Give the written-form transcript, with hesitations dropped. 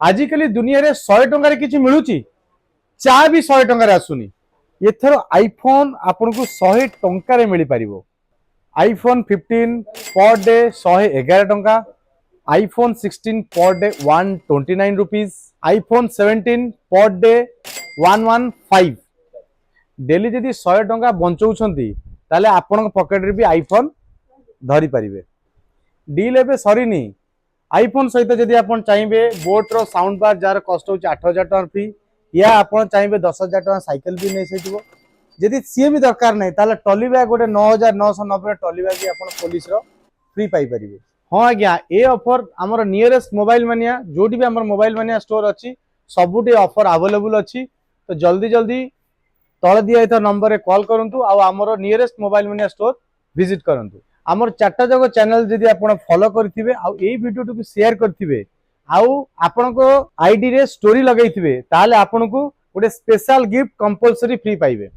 आजिकली दुनिया रे 100 टंकार किछि मिलुची चा भी 100 टंकार आसुनी एथर आईफोन आपन को 100 टंकार मिली परिबो आईफोन 15 पर डे 111 टंका iPhone 16 per day 129 rupees iPhone 17 per day 115 daily जदि 100 टंका बंचौछंती ताले आपन पॉकेट रे भी आईफोन धरी परिबे डील एबे सरीनी आईफोन सहित जदि आप चाहिए बोट रो साउंड बार जार कस्ट हो 8000 टका फ्री या आप चाहिए 10,000 टका साइकिल भी नहीं सैथिबो जदि सी भी दरकार नहीं ताले ट्रॉली बैग गोटे 9,990 ट्रॉली बैग भी आप पुलिस रो फ्री पाई परिबे। हाँ आज्ञा ए ऑफर आमर नियरेस्ट मोबाइल मानिया जोटी भी आमर मोबाइल मानिया स्टोर अच्छी सबुटी ऑफर अवेलेबल अच्छी तो जल्दी जल्दी तले दिया नंबर रे कॉल करंतु आ आमर nearest mobile mania store visit करंतु आमर चार्टा जग चैनल जदि आप फॉलो करथिबे आ एई वीडियो टू शेयर करथिबे आउ आपन को आईडी रे स्टोरी लगैथिबे ताले आपन को गोटे स्पेशल गिफ्ट कंपलसरी फ्री पाइबे।